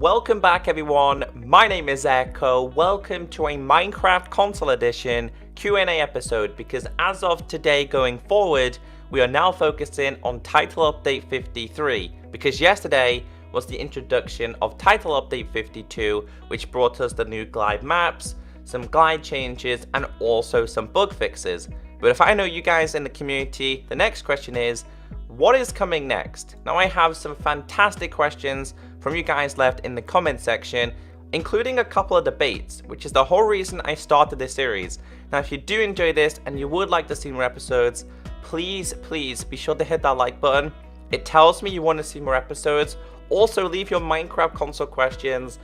Welcome back everyone, my name is Echo. Welcome to a Minecraft Console Edition Q&A episode, because as of today going forward, we are now focusing on Title Update 53, because yesterday was the introduction of Title Update 52, which brought us the new glide maps, some glide changes, and also some bug fixes. But if I know you guys in the community, the next question is, what is coming next? Now I have some fantastic questions from you guys left in the comment section, including a couple of debates, which is the whole reason I started this series. Now if you do enjoy this and you would like to see more episodes, please be sure to hit that like button. It tells me you want to see more episodes. Also leave your Minecraft console questions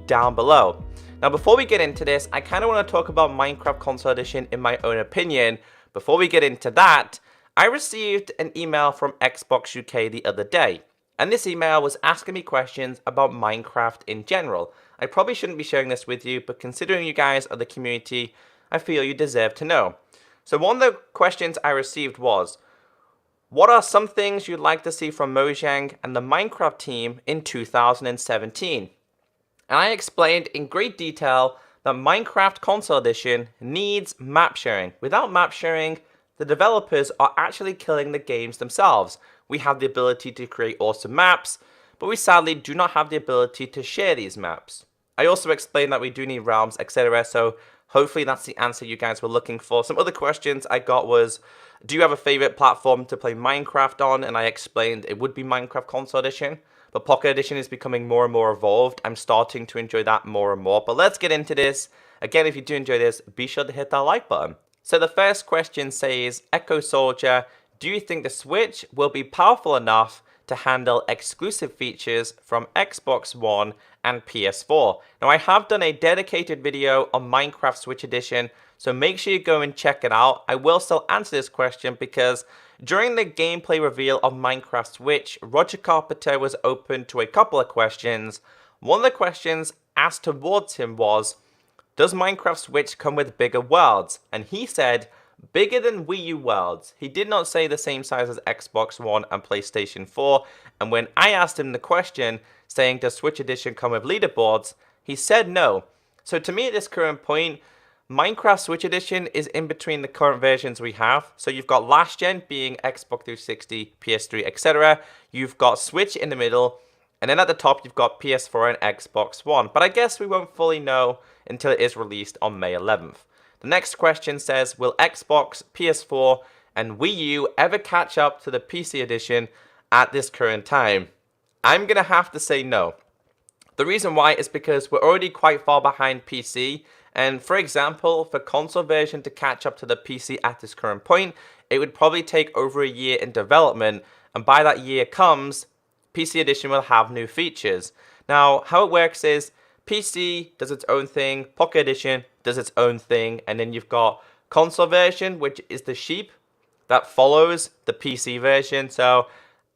down below. Now before we get into this, I kind of want to talk about Minecraft Console Edition in my own opinion. Before we get into that, I received an email from Xbox UK the other day, and this email was asking me questions about Minecraft in general. I probably shouldn't be sharing this with you, but considering you guys are the community, I feel you deserve to know. So one of the questions I received was, what are some things you'd like to see from Mojang and the Minecraft team in 2017? And I explained in great detail that Minecraft Console Edition needs map sharing. Without map sharing, the developers are actually killing the games themselves. We have the ability to create awesome maps, but we sadly do not have the ability to share these maps. I also explained that we do need realms, etc. So hopefully that's the answer you guys were looking for. Some other questions I got was, do you have a favorite platform to play Minecraft on? And I explained it would be Minecraft Console Edition, but Pocket Edition is becoming more and more evolved. I'm starting to enjoy that more and more, but let's get into this. Again, if you do enjoy this, be sure to hit that like button. So the first question says, ECKOSOLDIER, do you think the Switch will be powerful enough to handle exclusive features from Xbox One and PS4? Now I have done a dedicated video on Minecraft Switch Edition, so make sure you go and check it out. I will still answer this question because during the gameplay reveal of Minecraft Switch, Roger Carpenter was open to a couple of questions. One of the questions asked towards him was, does Minecraft Switch come with bigger worlds? And he said, bigger than Wii U worlds. He did not say the same size as Xbox One and PlayStation 4. And when I asked him the question, saying, does Switch Edition come with leaderboards? He said no. So to me at this current point, Minecraft Switch Edition is in between the current versions we have. So you've got last gen being Xbox 360, PS3, etc. You've got Switch in the middle. And then at the top, you've got PS4 and Xbox One. But I guess we won't fully know until it is released on May 11th. The next question says, will Xbox, PS4, and Wii U ever catch up to the PC edition at this current time? I'm going to have to say no. The reason why is because we're already quite far behind PC. And for example, for console version to catch up to the PC at this current point, it would probably take over a year in development. And by that year comes, PC edition will have new features. Now, how it works is PC does its own thing, Pocket Edition does its own thing, and then you've got console version, which is the sheep that follows the PC version. So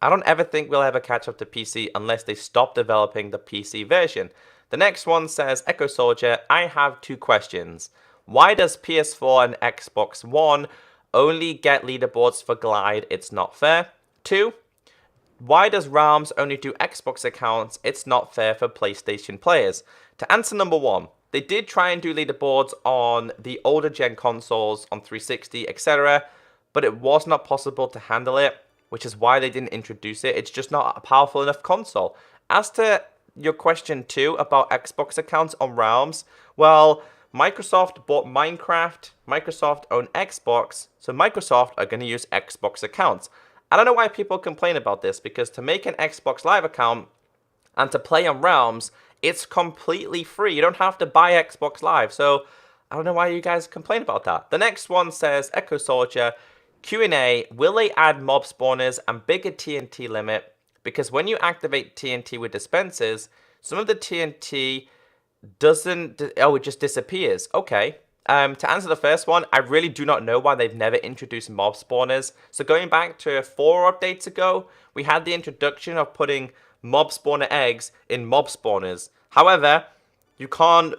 I don't ever think we'll ever catch up to PC unless they stop developing the PC version. The next one says, ECKOSOLDIER, I have two questions. Why does PS4 and Xbox One only get leaderboards for Glide? It's not fair. 2. Why does Realms only do Xbox accounts? It's not fair for PlayStation players. To answer number 1, they did try and do leaderboards on the older gen consoles, on 360, etc. But it was not possible to handle it, which is why they didn't introduce it. It's just not a powerful enough console. As to your question 2 about Xbox accounts on Realms, well, Microsoft bought Minecraft, Microsoft owned Xbox, so Microsoft are going to use Xbox accounts. I don't know why people complain about this, because to make an Xbox Live account and to play on Realms, it's completely free. You don't have to buy Xbox Live. So I don't know why you guys complain about that. The next one says, ECKOSOLDIER, Q&A, will they add mob spawners and bigger TNT limit? Because when you activate TNT with dispensers, some of the TNT it just disappears. Okay. To answer the first one, I really do not know why they've never introduced mob spawners. So going back to 4 updates ago, we had the introduction of putting mob spawner eggs in mob spawners. However, you can't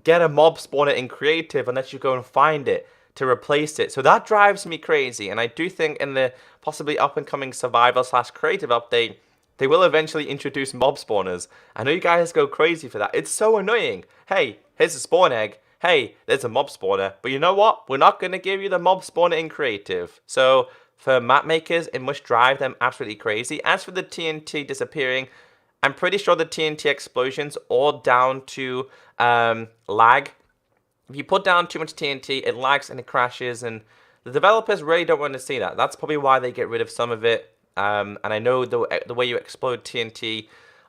get a mob spawner in creative unless you go and find it to replace it. So that drives me crazy. And I do think in the possibly up and coming survival / creative update, they will eventually introduce mob spawners. I know you guys go crazy for that. It's so annoying. Hey, here's a spawn egg. Hey, there's a mob spawner. But you know what? We're not going to give you the mob spawner in creative. So for map makers, it must drive them absolutely crazy. As for the TNT disappearing, I'm pretty sure the TNT explosions are down to lag. If you put down too much TNT, it lags and it crashes, and the developers really don't want to see that. That's probably why they get rid of some of it. And I know the way you explode TNT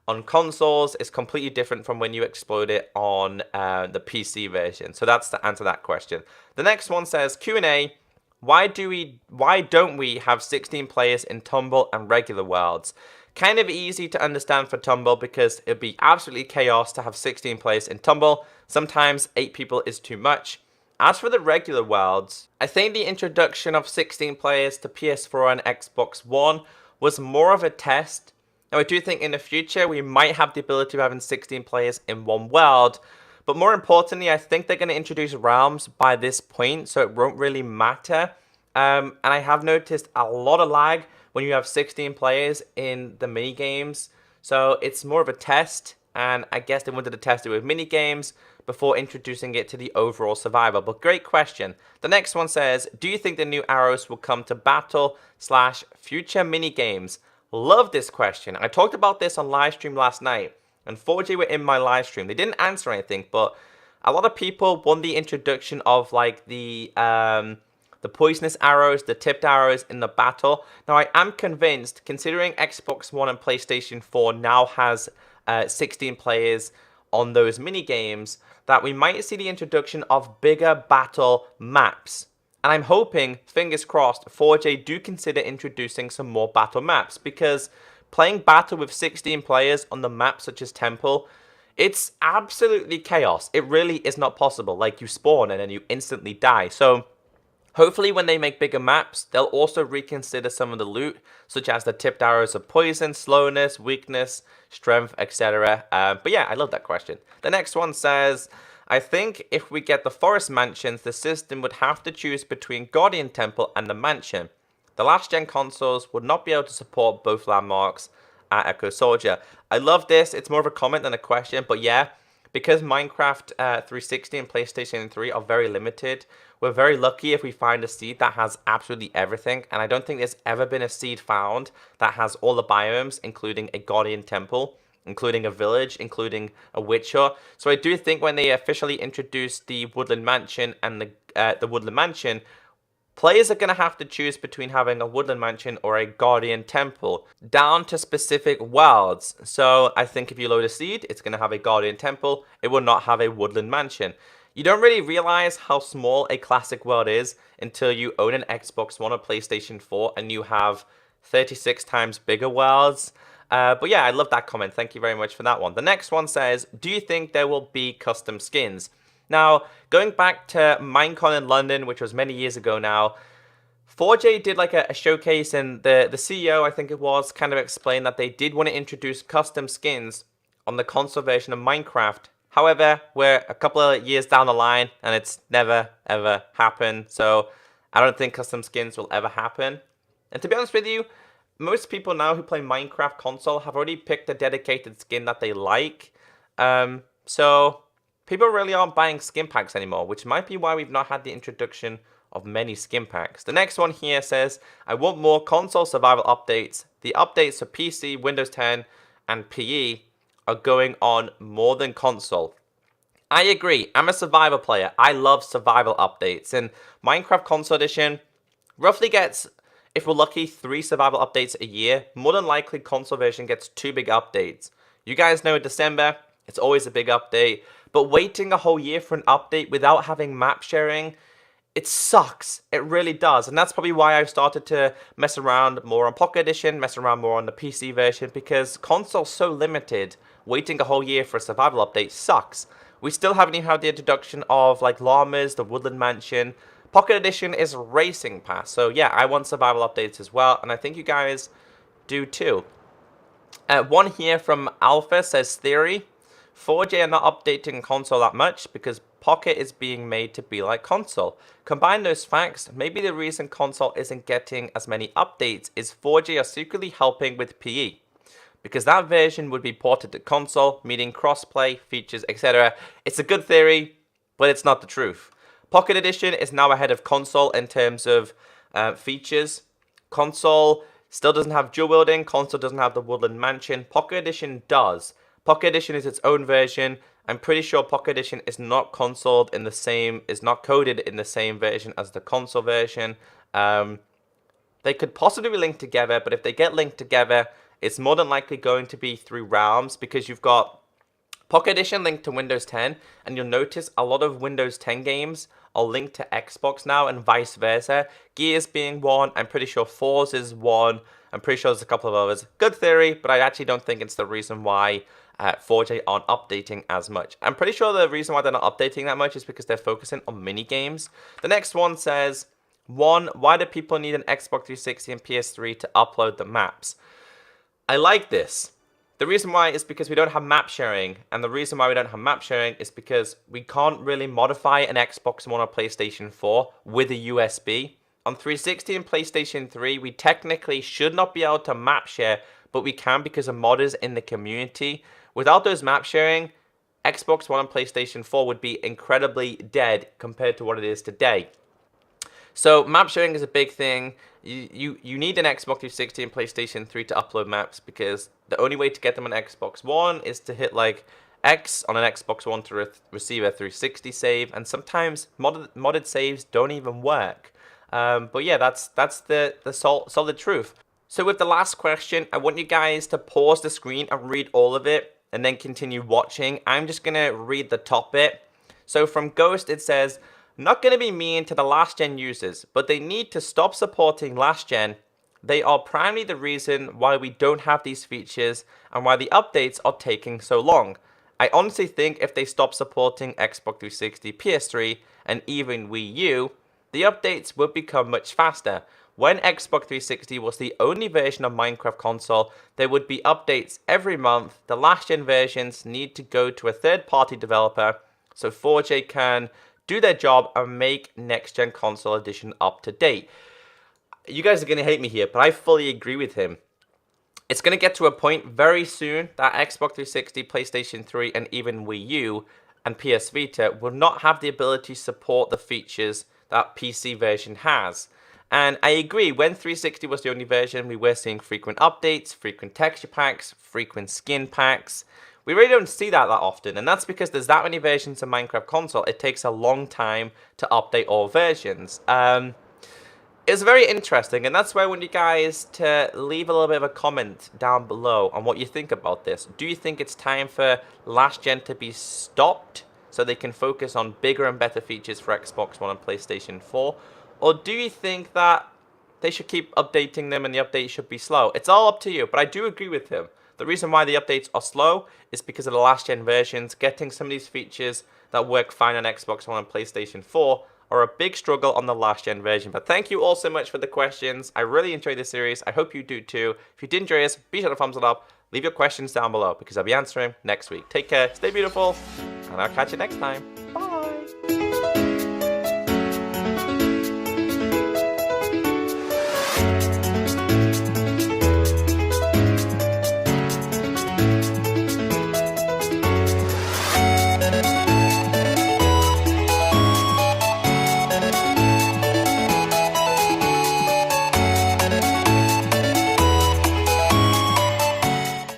on consoles is completely different from when you explode it on the PC version. So that's the answer to that question. The next one says, Q&A, why don't we have 16 players in Tumble and regular worlds? Kind of easy to understand for Tumble because it'd be absolutely chaos to have 16 players in Tumble. Sometimes 8 people is too much. As for the regular worlds, I think the introduction of 16 players to PS4 and Xbox One was more of a test. Now I do think in the future we might have the ability of having 16 players in one world, but more importantly, I think they're going to introduce realms by this point, so it won't really matter. And I have noticed a lot of lag when you have 16 players in the mini games, so it's more of a test. And I guess they wanted to test it with mini games before introducing it to the overall survival. But great question. The next one says, do you think the new arrows will come to battle/future mini games? Love this question. I talked about this on live stream last night, and 4G were in my live stream. They didn't answer anything, but a lot of people want the introduction of like the poisonous arrows, the tipped arrows in the battle. Now I am convinced, considering Xbox One and PlayStation 4 now has 16 players on those mini games, that we might see the introduction of bigger battle maps. And I'm hoping, fingers crossed, 4J do consider introducing some more battle maps, because playing battle with 16 players on the map such as Temple, it's absolutely chaos. It really is not possible. Like, you spawn and then you instantly die. So hopefully when they make bigger maps, they'll also reconsider some of the loot, such as the tipped arrows of poison, slowness, weakness, strength, etc. But yeah, I love that question. The next one says, I think if we get the forest mansions, the system would have to choose between Guardian Temple and the mansion. The last gen consoles would not be able to support both landmarks at ECKOSOLDIER. I love this. It's more of a comment than a question, but yeah, because Minecraft 360 and PlayStation 3 are very limited, we're very lucky if we find a seed that has absolutely everything, and I don't think there's ever been a seed found that has all the biomes, including a Guardian Temple, including a village, including a witch hut. So I do think when they officially introduce the Woodland Mansion and the Woodland Mansion, players are going to have to choose between having a Woodland Mansion or a Guardian Temple, down to specific worlds. So I think if you load a seed, it's going to have a Guardian Temple. It will not have a Woodland Mansion. You don't really realize how small a classic world is until you own an Xbox One or PlayStation 4 and you have 36 times bigger worlds. But yeah, I love that comment. Thank you very much for that one. The next one says, do you think there will be custom skins? Now, going back to Minecon in London, which was many years ago now, 4J did like a showcase, and the CEO, I think it was, kind of explained that they did want to introduce custom skins on the console version of Minecraft. However, we're a couple of years down the line, and it's never, ever happened. So I don't think custom skins will ever happen. And to be honest with you, most people now who play Minecraft console have already picked a dedicated skin that they like. So people really aren't buying skin packs anymore, which might be why we've not had the introduction of many skin packs. The next one here says, I want more console survival updates. The updates for PC, Windows 10, and PE are going on more than console. I agree. I'm a survival player. I love survival updates. And Minecraft Console Edition roughly gets, if we're lucky, 3 survival updates a year. More than likely, console version gets 2 big updates. You guys know in December, it's always a big update. But waiting a whole year for an update without having map sharing, it sucks. It really does. And that's probably why I've started to mess around more on Pocket Edition, mess around more on the PC version, because console's so limited. Waiting a whole year for a survival update sucks. We still haven't even had the introduction of like llamas, the Woodland Mansion. Pocket Edition is Racing Pass. So yeah, I want survival updates as well, and I think you guys do too. One here from Alpha says, Theory, 4J are not updating console that much because Pocket is being made to be like console. Combine those facts, maybe the reason console isn't getting as many updates is 4J are secretly helping with PE. because that version would be ported to console, meaning crossplay, features, etc. It's a good theory, but it's not the truth. Pocket Edition is now ahead of console in terms of features. Console still doesn't have dual wielding, console doesn't have the Woodland Mansion. Pocket Edition does. Pocket Edition is its own version. I'm pretty sure Pocket Edition is not consoled in the same, is not coded in the same version as the console version. They could possibly be linked together, but if they get linked together, it's more than likely going to be through realms, because you've got Pocket Edition linked to Windows 10, and you'll notice a lot of Windows 10 games are linked to Xbox now, and vice versa. Gears being one, I'm pretty sure Forza is one, I'm pretty sure there's a couple of others. Good theory, but I actually don't think it's the reason why 4J aren't updating as much. I'm pretty sure the reason why they're not updating that much is because they're focusing on mini games. The next one says, why do people need an Xbox 360 and PS3 to upload the maps? I like this. The reason why is because we don't have map sharing, and the reason why we don't have map sharing is because we can't really modify an Xbox One or PlayStation 4 with a USB. On 360 and PlayStation 3, we technically should not be able to map share, but we can because of modders in the community. Without those map sharing, Xbox One and PlayStation 4 would be incredibly dead compared to what it is today. So map sharing is a big thing. You need an Xbox 360 and PlayStation 3 to upload maps, because the only way to get them on Xbox One is to hit like X on an Xbox One to receive a 360 save, and sometimes modded saves don't even work. But yeah, that's the solid truth. So with the last question, I want you guys to pause the screen and read all of it, and then continue watching. I'm just gonna read the top bit. So from Ghost, it says, "Not going to be mean to the last gen users, but they need to stop supporting last gen. They are primarily the reason why we don't have these features and why the updates are taking so long. I honestly think if they stop supporting Xbox 360, PS3, and even Wii U, the updates would become much faster. When Xbox 360 was the only version of Minecraft console, there would be updates every month. The last gen versions need to go to a third-party developer so 4J can do their job and make next gen console edition up to date." You guys are going to hate me here, but I fully agree with him. It's going to get to a point very soon that Xbox 360, PlayStation 3, and even Wii U and PS Vita will not have the ability to support the features that PC version has. And I agree, when 360 was the only version, we were seeing frequent updates, frequent texture packs, frequent skin packs. We really don't see that often, and that's because there's that many versions of Minecraft console. It takes a long time to update all versions. It's very interesting, and that's why I want you guys to leave a little bit of a comment down below on what you think about this. Do you think it's time for last gen to be stopped so they can focus on bigger and better features for Xbox One and PlayStation 4? Or do you think that they should keep updating them and the updates should be slow? It's all up to you, but I do agree with him. The reason why the updates are slow is because of the last gen versions. Getting some of these features that work fine on Xbox One and PlayStation 4 are a big struggle on the last gen version. But thank you all so much for the questions. I really enjoyed this series. I hope you do too. If you did enjoy this, be sure to thumbs it up. Leave your questions down below because I'll be answering next week. Take care, stay beautiful, and I'll catch you next time. Bye.